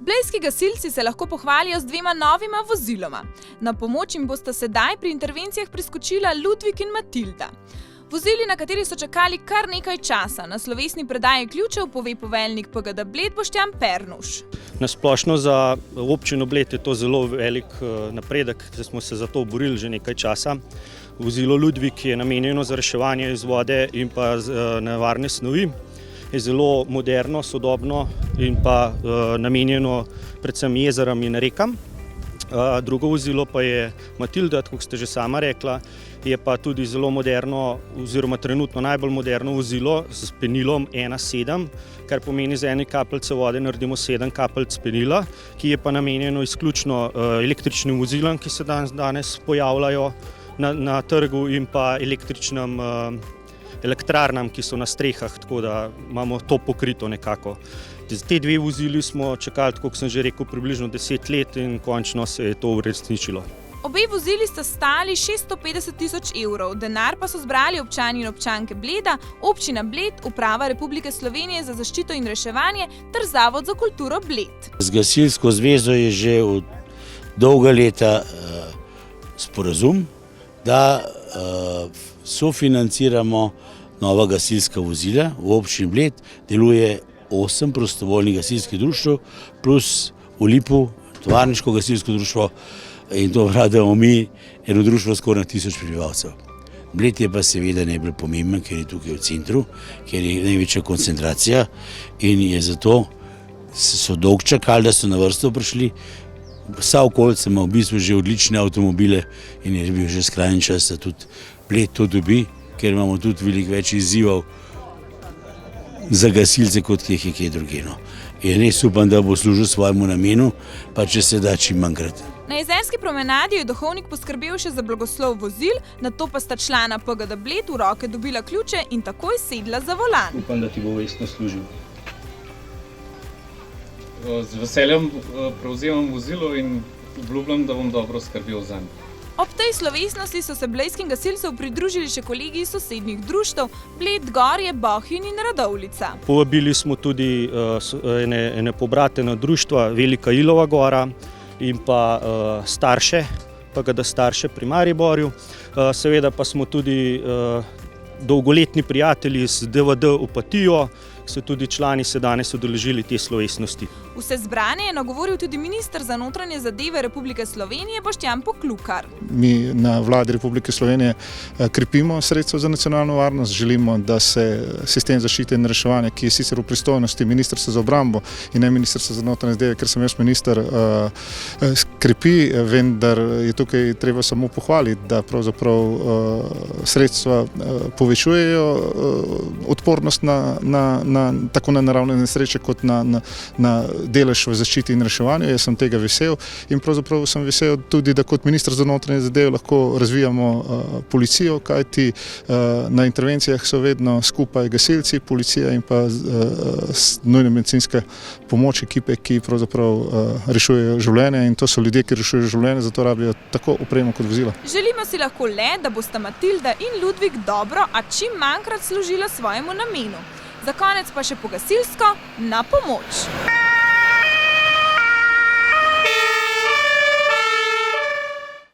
Blejski gasilci se lahko pohvalijo z dvema novima voziloma. Na pomoč jim bosta sedaj pri intervencijah priskočila Ludvik in Matilda. Vozili, na kateri so čakali kar nekaj časa, na slovesni predaji ključev pove poveljnik PGD Bled Boštjan Pernuš. Na splošno za občino Bled je to zelo velik napredek, da smo se za to borili že nekaj časa. Vozilo Ludvik je namenjeno za reševanje iz vode in pa nevarne snovi. Je zelo moderno, sodobno in pa namenjeno predvsem jezeram in rekam. Drugo vozilo pa je Matilda, kot ste že sama rekla, je pa tudi zelo moderno oziroma trenutno najbolj moderno vozilo s penilom 1,7, kar pomeni za ene kapljice vode naredimo 7 kapljic penila, ki je pa namenjeno izključno električnim vozilom, ki se danes pojavljajo na trgu in pa električnim elektrarnam, ki so na strehah, tako da imamo to pokrito nekako. Te dve vozili smo čakali, tako kot sem že rekel, približno 10 let in končno se je to uresničilo. Obe vozili sta stali 650 000 evrov, denar pa so zbrali občani in občanke Bleda, Občina Bled, Uprava Republike Slovenije za zaščito in reševanje ter Zavod za kulturo Bled. Z gasilsko zvezo je že od dolga leta sporazum, da sofinanciramo nova gasilska vozila. V občini Bled deluje 8 prostovoljnih gasilskih društev plus v Lipu tovarniško gasilsko društvo in to vladamo mi, eno društvo skoraj 1000 prebivalcev. Bled je pa seveda najbolj pomemben, ker je tukaj v centru, ker je največja koncentracija in je zato so dolgo čakali, da so na vrsto prišli. Vsa okolica ima v bistvu že odlične avtomobile in je bil že skrajni čas, da tudi Bled to dobi, ker imamo tudi veliko več izzivov za gasilce, kot je kje drugje. In res upam, da bo služil svojemu namenu, pa če se da čim manjkrat. Na jezerski promenadi je duhovnik poskrbel še za blagoslov vozil, nato pa sta člana PGD Bled v roke dobila ključe in takoj sedla za volan. Upam, da ti bo vestno služil. Z veseljem prevzemam vozilo in obljubljam, da bom dobro skrbel zanj. Ob tej slovesnosti so se blejskim gasilcev pridružili še kolegi iz sosednjih društev Bled, Gorje, Bohinj in Radovljica. Povabili smo tudi ene pobratena društva, Velika Ilova gora in pa starše, PGD starše pri Mariborju. Seveda pa smo tudi dolgoletni prijatelji z DVD Opatijo, so tudi člani se danes udeležili te slovesnosti. Vse zbrane je nagovoril tudi minister za notranje zadeve Republike Slovenije Boštjan Poklukar. Mi na vladi Republike Slovenije krepimo sredstva za nacionalno varnost, želimo, da se sistem zaščite in reševanja, ki je sicer v pristojnosti Ministrstva za obrambo in ne Ministrstva za notranje zadeve, ker sem jaz minister, krepi, vendar je tukaj treba samo pohvaliti, da pravzaprav sredstva povečujejo odpornost tako na naravne nesreče kot na delež v zaščiti in reševanju. Jaz sem tega vesel in pravzaprav sem vesel tudi, da kot minister za notranje zadeve lahko razvijamo policijo, kajti na intervencijah so vedno skupaj gasilci, policija in pa nujne medicinske pomoč ekipe, ki pravzaprav rešujejo življenje in to so ljudje, ki rešujejo življenje, zato rabijo tako opremo kot vozila. Želimo si lahko le, da bosta Matilda in Ludvik dobro, a čim manjkrat služila svojemu namenu. Za konec pa še po gasilsko na pomoč.